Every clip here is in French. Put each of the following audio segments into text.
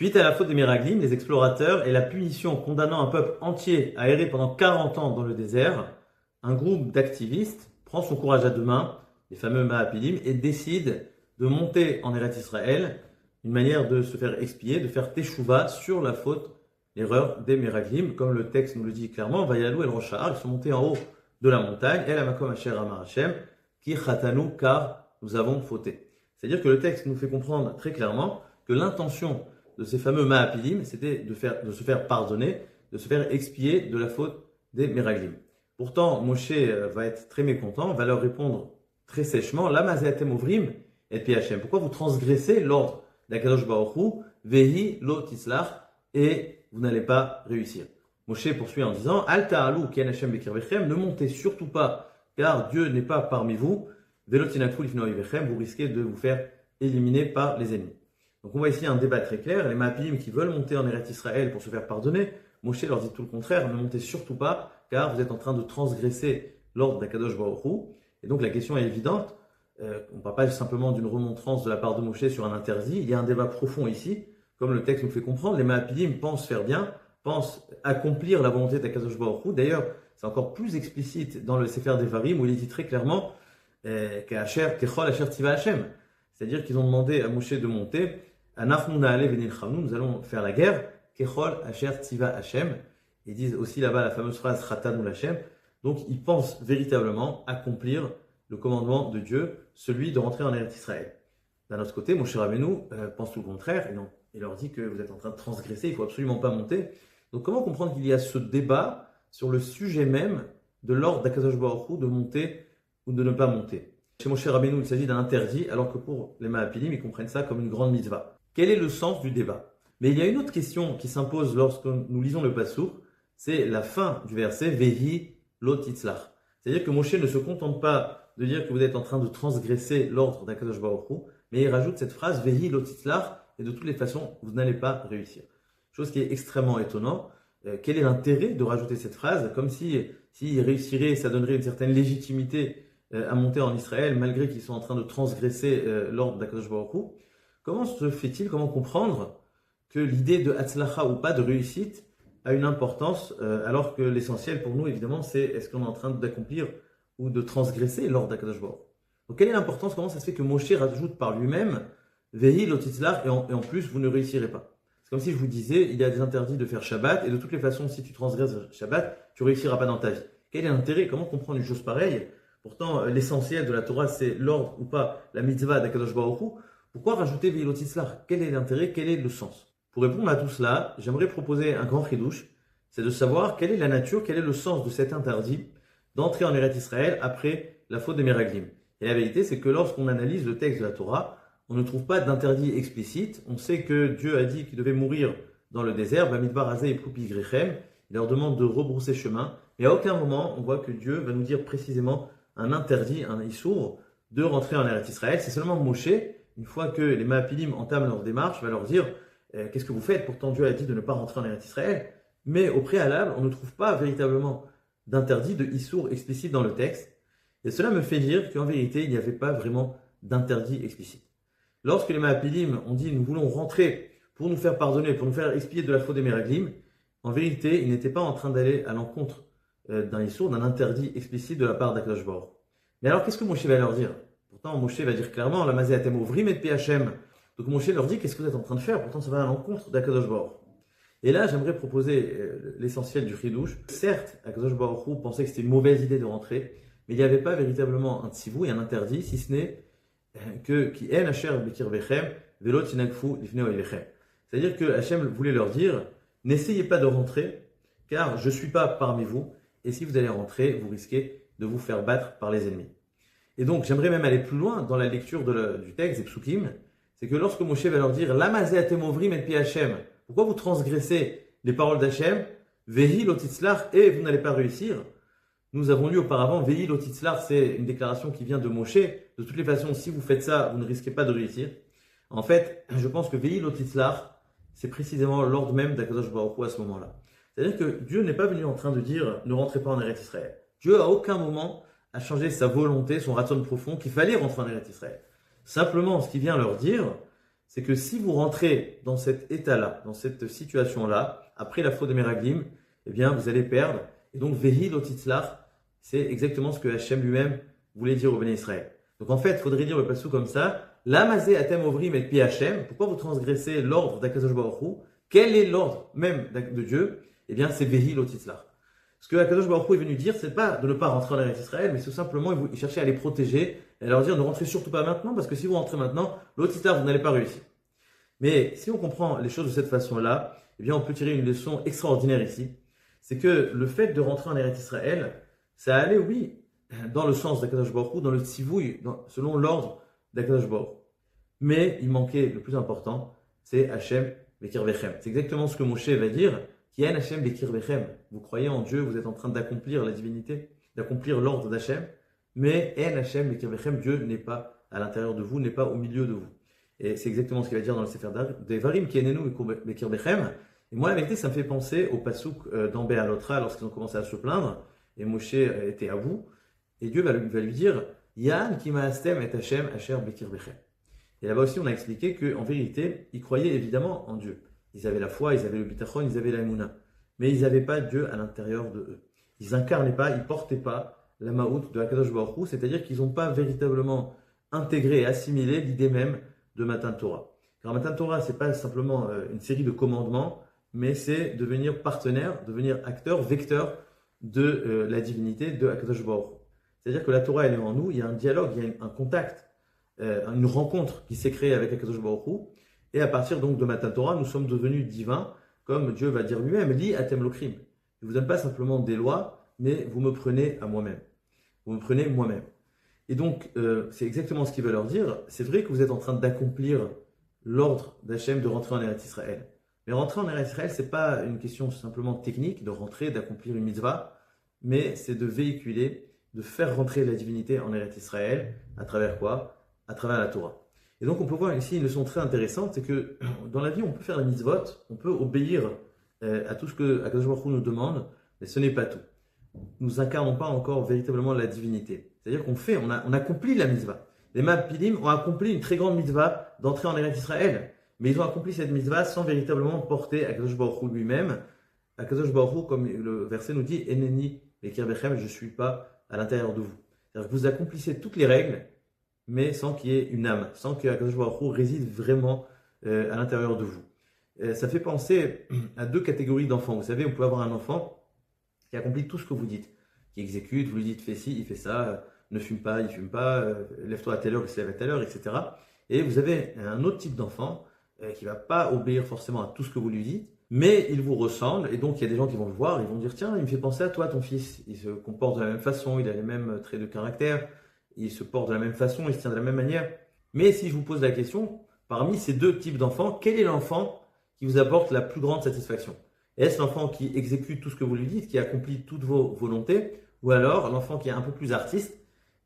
Suite à la faute des Méraglim, les explorateurs et la punition condamnant un peuple entier à errer pendant 40 ans dans le désert, un groupe d'activistes prend son courage à deux mains, les fameux Mahapilim, et décide de monter en Eretz Israël, une manière de se faire expier, de faire teshuva sur la faute, l'erreur des Méraglim, comme le texte nous le dit clairement, Vayalou el Roshar, ils sont montés en haut de la montagne, El Amakom Asher Amar Hashem, Ki Chatanu, car nous avons fauté. C'est-à-dire que le texte nous fait comprendre très clairement que l'intention de ces fameux Mahapilim, c'était de se faire pardonner, de se faire expier de la faute des Méraglim. Pourtant, Moshe va être très mécontent, va leur répondre très sèchement, Lama ze'atem ovrim et pi Hashem. Pourquoi vous transgressez l'ordre d'Akadosh Baruch Hu, Vehi lo tislach, et vous n'allez pas réussir. Moshe poursuit en disant, Al ta'alu ken Hashem bekirvechem, ne montez surtout pas, car Dieu n'est pas parmi vous, Velo tinakfu lifnei oivechem, vous risquez de vous faire éliminer par les ennemis. Donc on voit ici un débat très clair, les Mahapilim qui veulent monter en Eretz Israël pour se faire pardonner, Moshe leur dit tout le contraire, ne montez surtout pas, car vous êtes en train de transgresser l'ordre d'Akadosh Baruch Hu. Et donc la question est évidente, on ne parle pas simplement d'une remontrance de la part de Moshe sur un interdit, il y a un débat profond ici, comme le texte nous fait comprendre, les Mahapilim pensent faire bien, pensent accomplir la volonté d'Akadosh Baruch Hu. D'ailleurs, c'est encore plus explicite dans le Sefer Devarim, où il est dit très clairement, Kechol Asher Tiva Hashem, c'est-à-dire qu'ils ont demandé à Moshe de monter, nous allons faire la guerre, Kechol Asher Tiva Hashem. Ils disent aussi là-bas la fameuse phrase Chatanu Hashem. Donc ils pensent véritablement accomplir le commandement de Dieu, celui de rentrer en Eretz Israël. D'un autre côté, Moshe Rabbeinu pense tout le contraire, et non, il leur dit que vous êtes en train de transgresser, il ne faut absolument pas monter. Donc comment comprendre qu'il y a ce débat sur le sujet même de l'ordre d'Akadosh Baruch Hu de monter ou de ne pas monter? Chez Moshe Rabbeinu, il s'agit d'un interdit, alors que pour les Mahapilim, ils comprennent ça comme une grande mitzvah. Quel est le sens du débat? Mais il y a une autre question qui s'impose lorsque nous lisons le Passouk, c'est la fin du verset Vehi lo titzlach. C'est-à-dire que Moshe ne se contente pas de dire que vous êtes en train de transgresser l'ordre d'Akadosh Baruch Hu, mais il rajoute cette phrase Vehi lo titzlach, et de toutes les façons, vous n'allez pas réussir. Chose qui est extrêmement étonnant. Quel est l'intérêt de rajouter cette phrase? Comme s'il réussirait, ça donnerait une certaine légitimité à monter en Israël, malgré qu'ils sont en train de transgresser l'ordre d'Akadosh Baruch Hu. Comment se fait-il, comment comprendre que l'idée de Hatzlacha ou pas, de réussite, a une importance, alors que l'essentiel pour nous, évidemment, c'est est-ce qu'on est en train d'accomplir ou de transgresser l'ordre d'Akadosh Baruch Hu. Donc quelle est l'importance, comment ça se fait que Moshe rajoute par lui-même Vehi lo titzlach, et en plus, vous ne réussirez pas. C'est comme si je vous disais, il y a des interdits de faire Shabbat, et de toutes les façons, si tu transgresses Shabbat, tu ne réussiras pas dans ta vie. Quel est l'intérêt? Comment comprendre une chose pareille? Pourtant, l'essentiel de la Torah, c'est l'ordre ou pas, la mitzvah d'Akadosh Baruch Hu. Pourquoi rajouter Vehi lo titzlach? Quel est l'intérêt? Quel est le sens? Pour répondre à tout cela, j'aimerais proposer un grand chidouche, c'est de savoir quelle est la nature, quel est le sens de cet interdit d'entrer en Eretz Israël après la faute des Méraglim. Et la vérité, c'est que lorsqu'on analyse le texte de la Torah, on ne trouve pas d'interdit explicite. On sait que Dieu a dit qu'il devait mourir dans le désert, Bamidbar Hazeh et Poupi Grechem. Il leur demande de rebrousser chemin. Mais à aucun moment, on voit que Dieu va nous dire précisément un interdit, un issour, de rentrer en Eretz Israël. C'est seulement Moshe, une fois que les Mahapilim entament leur démarche, va leur dire qu'est-ce que vous faites? Pourtant, Dieu a dit de ne pas rentrer en Eretz Israël. Mais au préalable, on ne trouve pas véritablement d'interdit, de issour explicite dans le texte. Et cela me fait dire qu'en vérité, il n'y avait pas vraiment d'interdit explicite. Lorsque les Mahapilim ont dit nous voulons rentrer pour nous faire pardonner, pour nous faire expier de la faute des Méraglim, en vérité, ils n'étaient pas en train d'aller à l'encontre d'un issour, d'un interdit explicite de la part d'Akadosh Baruch Hu. Mais alors, qu'est-ce que Moshe va leur dire? Pourtant, Moshe va dire clairement la Mazeatem Ovrim et Hashem. Donc Moshe leur dit qu'est-ce que vous êtes en train de faire? Pourtant, ça va à l'encontre d'Akadosh Baruch Hu. Et là, j'aimerais proposer l'essentiel du chidouche. Certes, Akadosh Baruch Hu pensait que c'était une mauvaise idée de rentrer, mais il n'y avait pas véritablement un tzivou et un interdit, si ce n'est que qui en Asher bekirvechem velo tinakfu lifnei oivechem. C'est-à-dire que Hachem voulait leur dire n'essayez pas de rentrer, car je ne suis pas parmi vous, et si vous allez rentrer, vous risquez de vous faire battre par les ennemis. Et donc, j'aimerais même aller plus loin dans la lecture du texte des Psukim, c'est que lorsque Moshe va leur dire Lama ze'atem ovrim et pi Hashem, pourquoi vous transgressez les paroles d'Hachem, Vehi lo titzlach, et vous n'allez pas réussir. Nous avons lu auparavant, Vehi lo titzlach, c'est une déclaration qui vient de Moshe. De toutes les façons, si vous faites ça, vous ne risquez pas de réussir. En fait, je pense que Vehi lo titzlach, c'est précisément l'ordre même d'Akadosh Baruch Hu à ce moment-là. C'est-à-dire que Dieu n'est pas venu en train de dire ne rentrez pas en Eretz Israël. Dieu à aucun moment a changé sa volonté, son raton profond, qu'il fallait rentrer en Eretz Israël. Simplement, ce qu'il vient leur dire, c'est que si vous rentrez dans cet état-là, dans cette situation-là, après la faute des Meraglim, eh bien, vous allez perdre. Et donc, Vehi lotitzlach, c'est exactement ce que Hachem lui-même voulait dire au Béné Israël. Donc, en fait, il faudrait dire le passou comme ça. Lamazé atem ovrim et pi Hachem. Pourquoi vous transgressez l'ordre d'Akadosh Baruch Hu? Quel est l'ordre même de Dieu? Eh bien, c'est Vehi lotitzlach. Ce que Akadosh Baruch Hu est venu dire, c'est pas de ne pas rentrer en Eretz Israël, mais c'est tout simplement, il cherchait à les protéger et à leur dire ne rentrez surtout pas maintenant, parce que si vous rentrez maintenant, lotitzlach, vous n'allez pas réussir. Mais si on comprend les choses de cette façon-là, eh bien, on peut tirer une leçon extraordinaire ici. C'est que le fait de rentrer en Eretz Israël, ça allait, oui, dans le sens d'Akadosh Baruch Hu, dans le tzivouï, selon l'ordre d'Akadosh Baruch Hu. Mais il manquait le plus important, c'est Hachem Bekirvechem. C'est exactement ce que Moshe va dire. Qui est Hachem Bekirvechem. Vous croyez en Dieu, vous êtes en train d'accomplir la divinité, d'accomplir l'ordre d'Hachem. Mais En Hachem Bekirvechem, Dieu n'est pas à l'intérieur de vous, n'est pas au milieu de vous. Et c'est exactement ce qu'il va dire dans le Sefer Devarim, qui est Nenu Bekirvechem. Et moi, la vérité, ça me fait penser au pasouk dans Béalotra, lorsqu'ils ont commencé à se plaindre, et Moshe était à bout, et Dieu va lui dire Yan ki ma'astem et Hachem asher bekirvechem. Et là-bas aussi, on a expliqué qu'en vérité, ils croyaient évidemment en Dieu. Ils avaient la foi, ils avaient le bitachon, ils avaient la émouna. Mais ils n'avaient pas Dieu à l'intérieur de eux. Ils incarnaient pas, ils portaient pas la ma'out de Hakadosh Baruch Hu, c'est-à-dire qu'ils n'ont pas véritablement intégré et assimilé l'idée même de Matan Torah. Car Matan Torah, c'est pas simplement une série de commandements, mais c'est devenir partenaire, devenir acteur, vecteur de la divinité de Hakadosh Baruch Hu. C'est-à-dire que la Torah, elle est en nous, il y a un dialogue, il y a un contact, une rencontre qui s'est créée avec Hakadosh Baruch Hu, et à partir donc de Matan Torah, nous sommes devenus divins, comme Dieu va dire lui-même, li atem lokrim. Je ne vous donne pas simplement des lois, mais vous me prenez à moi-même. Vous me prenez moi-même. Et donc, c'est exactement ce qu'il veut leur dire. C'est vrai que vous êtes en train d'accomplir l'ordre d'Hachem de rentrer en Eretz Israël. Mais rentrer en Eretz Israël, ce n'est pas une question simplement technique de rentrer, d'accomplir une mitzvah, mais c'est de véhiculer, de faire rentrer la divinité en Eretz Israël. À travers quoi? À travers la Torah. Et donc on peut voir ici une leçon très intéressante, c'est que dans la vie on peut faire la mitzvot, on peut obéir à tout ce que Hakadosh Baruch Hu nous demande, mais ce n'est pas tout. Nous incarnons pas encore véritablement la divinité. C'est-à-dire on accomplit la mitzvah. Les Mapilim ont accompli une très grande mitzvah d'entrer en Eretz Israël, mais ils ont accompli cette mitzvah sans véritablement porter Hakadosh Baruch Hu lui-même. Hakadosh Baruch Hu, comme le verset nous dit, Eneni Bekirvechem, je ne suis pas à l'intérieur de vous. C'est-à-dire que vous accomplissez toutes les règles, mais sans qu'il y ait une âme, sans que Hakadosh Baruch Hu réside vraiment à l'intérieur de vous. Ça fait penser à deux catégories d'enfants. Vous savez, on peut avoir un enfant qui accomplit tout ce que vous dites, qui exécute, vous lui dites fais ci, il fait ça, ne fume pas, il fume pas, lève-toi à telle heure, il se lève à telle heure, etc. Et vous avez un autre type d'enfant qui ne va pas obéir forcément à tout ce que vous lui dites, mais il vous ressemble, et donc il y a des gens qui vont le voir, ils vont dire tiens, il me fait penser à toi, ton fils, il se comporte de la même façon, il a les mêmes traits de caractère, il se porte de la même façon, il se tient de la même manière. Mais si je vous pose la question, parmi ces deux types d'enfants, quel est l'enfant qui vous apporte la plus grande satisfaction? Est-ce l'enfant qui exécute tout ce que vous lui dites, qui accomplit toutes vos volontés, ou alors l'enfant qui est un peu plus artiste,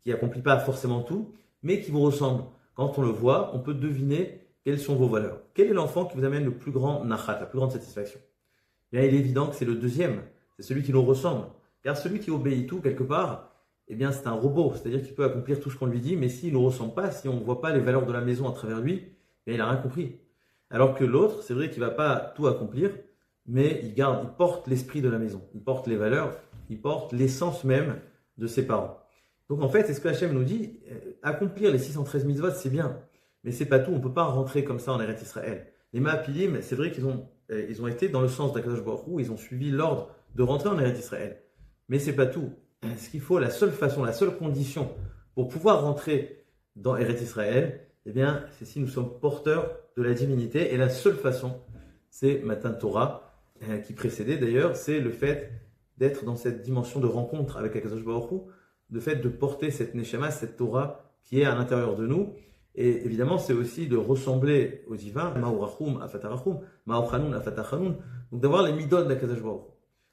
qui accomplit pas forcément tout, mais qui vous ressemble? Quand on le voit, on peut deviner quelles sont vos valeurs. Quel est l'enfant qui vous amène le plus grand nachat, la plus grande satisfaction? Bien, il est évident que c'est le deuxième, c'est celui qui nous ressemble. Car celui qui obéit tout, quelque part, eh bien, c'est un robot, c'est-à-dire qu'il peut accomplir tout ce qu'on lui dit, mais s'il ne nous ressemble pas, si on ne voit pas les valeurs de la maison à travers lui, eh il n'a rien compris. Alors que l'autre, c'est vrai qu'il ne va pas tout accomplir, mais il porte l'esprit de la maison, il porte les valeurs, il porte l'essence même de ses parents. Donc en fait, c'est ce que Hachem nous dit, accomplir les 613 mitzvot, c'est bien, mais c'est pas tout, on ne peut pas rentrer comme ça en Eretz Israël. Les Ma'apilim, c'est vrai qu'ils ont été dans le sens d'Hakadosh Baruch Hu, ils ont suivi l'ordre de rentrer en Eretz Israël. Mais c'est pas tout. Ce qu'il faut, la seule façon, la seule condition pour pouvoir rentrer dans Eretz Israël, eh bien, c'est si nous sommes porteurs de la divinité. Et la seule façon, c'est Matan Torah, qui précédait d'ailleurs, c'est le fait d'être dans cette dimension de rencontre avec Hakadosh Baruch Hu, le fait de porter cette Neshama, cette Torah qui est à l'intérieur de nous. Et évidemment, c'est aussi de ressembler au divin, Ma'urachum afatarachum, Ma'uchanun afatachanun, donc d'avoir les midot d'Hakadosh Baruch Hu.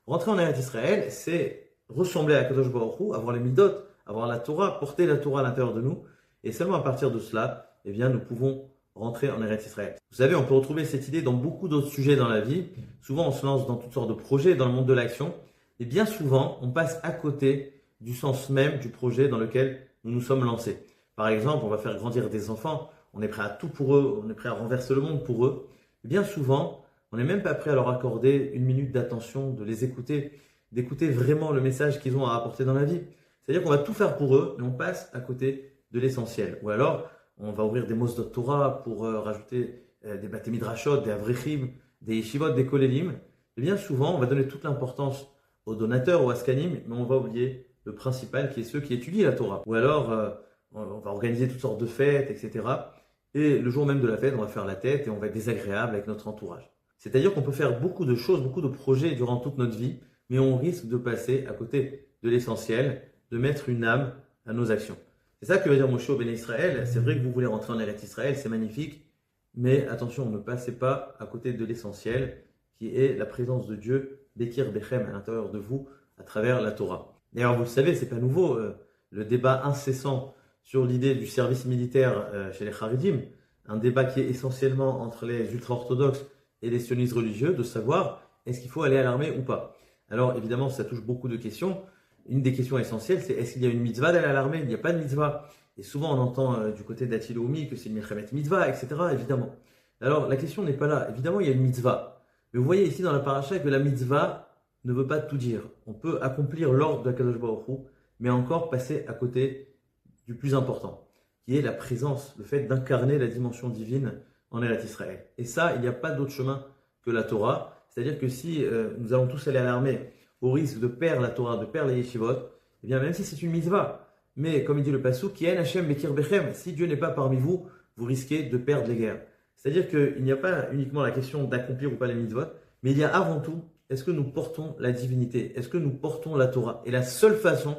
Rentrer en Eretz Israël, c'est ressembler à Hakadosh Baruch Hu, avoir les midot, avoir la Torah, porter la Torah à l'intérieur de nous. Et seulement à partir de cela, eh bien, nous pouvons rentrer en Eretz Israël. Vous savez, on peut retrouver cette idée dans beaucoup d'autres sujets dans la vie. Souvent, on se lance dans toutes sortes de projets dans le monde de l'action. Et bien souvent, on passe à côté du sens même du projet dans lequel nous nous sommes lancés. Par exemple, on va faire grandir des enfants. on est prêt à tout pour eux, on est prêt à renverser le monde pour eux. Et bien souvent, on n'est même pas prêt à leur accorder une minute d'attention, de les écouter, d'écouter vraiment le message qu'ils ont à apporter dans la vie. C'est-à-dire qu'on va tout faire pour eux, mais on passe à côté de l'essentiel. Ou alors, on va ouvrir des Mosdot Torah pour rajouter des Bate Midrashot, des Avrechim, des Yeshivot, des Kolelim. Et bien souvent, on va donner toute l'importance aux donateurs, aux Askanim, mais on va oublier le principal qui est ceux qui étudient la Torah. Ou alors, on va organiser toutes sortes de fêtes, etc. Et le jour même de la fête, on va faire la tête et on va être désagréable avec notre entourage. C'est-à-dire qu'on peut faire beaucoup de choses, beaucoup de projets durant toute notre vie, mais on risque de passer à côté de l'essentiel, de mettre une âme à nos actions. C'est ça que veut dire Moshe au Béné Israël. C'est vrai que vous voulez rentrer en Eretz Israël, c'est magnifique, mais attention, ne passez pas à côté de l'essentiel, qui est la présence de Dieu, Bekir Bechem, à l'intérieur de vous, à travers la Torah. D'ailleurs, vous le savez, c'est pas nouveau, le débat incessant sur l'idée du service militaire chez les Haridim, un débat qui est essentiellement entre les ultra-orthodoxes et les sionistes religieux, de savoir est-ce qu'il faut aller à l'armée ou pas. Alors évidemment, ça touche beaucoup de questions. Une des questions essentielles, c'est est-ce qu'il y a une mitzvah d'aller à l'armée? Il n'y a pas de mitzvah. Et souvent, on entend du côté d'Atiloumi que c'est une milchemet mitzvah, etc. Évidemment. Alors, la question n'est pas là. Évidemment, il y a une mitzvah. Mais vous voyez ici dans la paracha que la mitzvah ne veut pas tout dire. On peut accomplir l'ordre de Kadosh Baruch Hu, mais encore passer à côté du plus important, qui est la présence, le fait d'incarner la dimension divine en Eretz Israël. Et ça, il n'y a pas d'autre chemin que la Torah. C'est-à-dire que si nous allons tous aller à l'armée au risque de perdre la Torah, de perdre les yeshivot, eh bien même si c'est une mitzvah, mais comme il dit le pasuk, Ki en Hashem bekir bechem, si Dieu n'est pas parmi vous, vous risquez de perdre les guerres. C'est-à-dire qu'il n'y a pas uniquement la question d'accomplir ou pas les mitzvot, mais il y a avant tout, est-ce que nous portons la divinité? Est-ce que nous portons la Torah? Et la seule façon,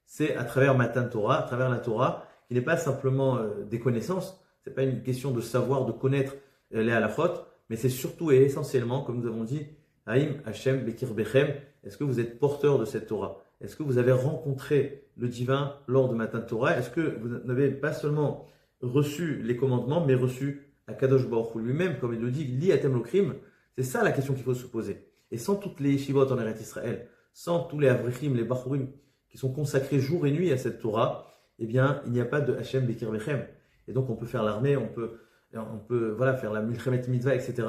c'est à travers Matan Torah, à travers la Torah, qui n'est pas simplement des connaissances, c'est pas une question de savoir, de connaître les halachot, mais c'est surtout et essentiellement, comme nous avons dit, Haïm Hashem Bekir Bechem, est-ce que vous êtes porteur de cette Torah? Est-ce que vous avez rencontré le divin lors de Matan Torah? Est-ce que vous n'avez pas seulement reçu les commandements, mais reçu Akadosh Baruch Hu lui-même, comme il le dit, Li Atem Lokrim? C'est ça la question qu'il faut se poser. Et sans toutes les yeshivot en Eretz Israël, sans tous les avrechim, les bachurim, qui sont consacrés jour et nuit à cette Torah, eh bien, il n'y a pas de Hashem Bekir Bechem. Et donc, on peut faire l'armée, on peut voilà, faire la Milchemet Mitzvah, etc.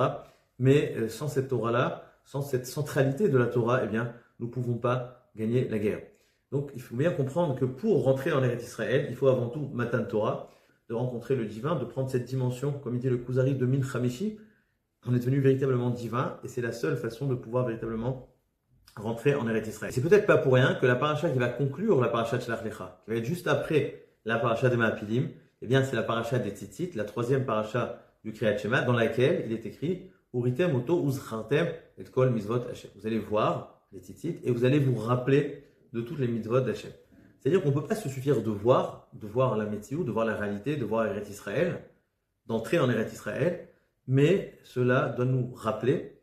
Mais sans cette Torah-là, sans cette centralité de la Torah, eh bien, nous ne pouvons pas gagner la guerre. Donc, il faut bien comprendre que pour rentrer en Eretz Israël, il faut avant tout Matan Torah, de rencontrer le divin, de prendre cette dimension, comme il dit le Kuzari de Min Chamishi. On est devenu véritablement divin, et c'est la seule façon de pouvoir véritablement rentrer en Eretz Israël. C'est peut-être pas pour rien que la paracha qui va conclure la paracha de Shlach Lecha, qui va être juste après la paracha des Maapilim, eh bien, c'est la paracha des Tzitzit, la troisième paracha du Kriyat Shema, dans laquelle il est écrit Uritem oto uzchartem et kol mitzvot Hashem. Vous allez voir les Tzitzit et vous allez vous rappeler de toutes les mitzvot d'Hashem. C'est-à-dire qu'on ne peut pas se suffire de voir la Metziou, de voir la réalité, de voir Eretz Israël, d'entrer en Eretz Israël, mais cela doit nous rappeler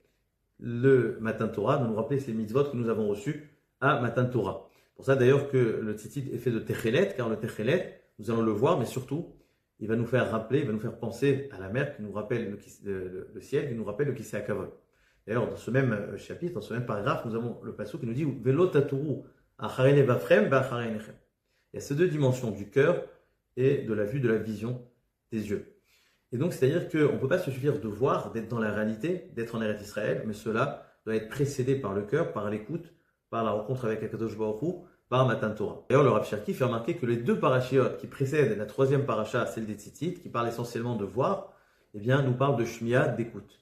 le Matan Torah, doit nous rappeler ces mitzvot que nous avons reçus à Matan Torah. Pour ça d'ailleurs que le Tzitzit est fait de Techelet, car le Techelet, nous allons le voir, mais surtout, il va nous faire rappeler, il va nous faire penser à la mer qui nous rappelle le ciel, qui nous rappelle le Kisei HaKavod. D'ailleurs, dans ce même chapitre, dans ce même paragraphe, nous avons le passage qui nous dit Velo taturu acharei levavchem ve'acharei einechem. Il y a ces deux dimensions du cœur et de la vue, de la vision des yeux. Et donc, c'est-à-dire qu'on ne peut pas se suffire de voir, d'être dans la réalité, d'être en Eretz Israël, mais cela doit être précédé par le cœur, par l'écoute, par la rencontre avec Akadosh Baruch Hu, par Matan Torah. D'ailleurs, le Rav Cherki fait remarquer que les deux parachiotes qui précèdent la troisième paracha, celle des Tzitzit, qui parle essentiellement de voir, eh bien, nous parle de Shmiya, d'écoute.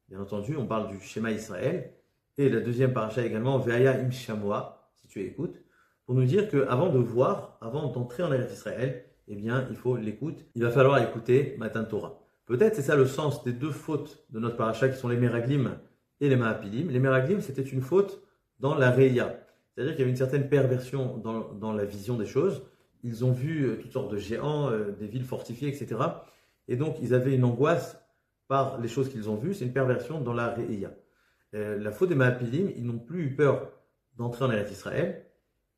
Bien entendu, on parle du Shema Israël, et la deuxième paracha également, Ve'aya im Shamoa, si tu écoutes, pour nous dire qu'avant de voir, avant d'entrer en Eretz Israël, eh bien, il faut l'écoute. Il va falloir écouter Matan Torah. Peut-être c'est ça le sens des deux fautes de notre paracha qui sont les Meraglim et les Maapilim. Les Meraglim, c'était une faute dans la Reya. C'est-à-dire qu'il y avait une certaine perversion dans la vision des choses. Ils ont vu toutes sortes de géants, des villes fortifiées, etc. Et donc, ils avaient une angoisse par les choses qu'ils ont vues. C'est une perversion dans la Reya. La faute des Maapilim, ils n'ont plus eu peur d'entrer en Eretz Israël.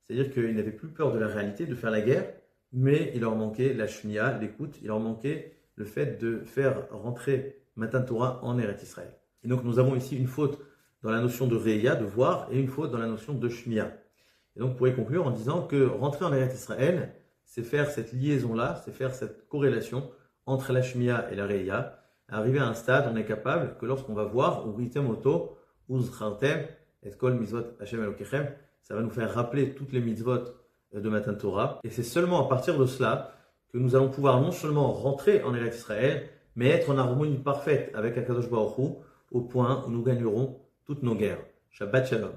C'est-à-dire qu'ils n'avaient plus peur de la réalité, de faire la guerre. Mais il leur manquait la Shmiya, l'écoute. Il leur manquait le fait de faire rentrer Matan Torah en Eretz Israël. Et donc, nous avons ici une faute dans la notion de Reya, de voir, et une faute dans la notion de Shmiya. Et donc, vous pourrez conclure en disant que rentrer en Eretz Israël, c'est faire cette liaison-là, c'est faire cette corrélation entre la Shmiya et la Reya, arriver à un stade, on est capable que lorsqu'on va voir Uritem Oto, Uzchartem, et Kol Mitzvot Hashem Elokechem, ça va nous faire rappeler toutes les mitzvot de Matan Torah. Et c'est seulement à partir de cela que nous allons pouvoir non seulement rentrer en Eretz Israël, mais être en harmonie parfaite avec Akadosh Baruch Hu, au point où nous gagnerons toutes nos guerres. Shabbat Shalom.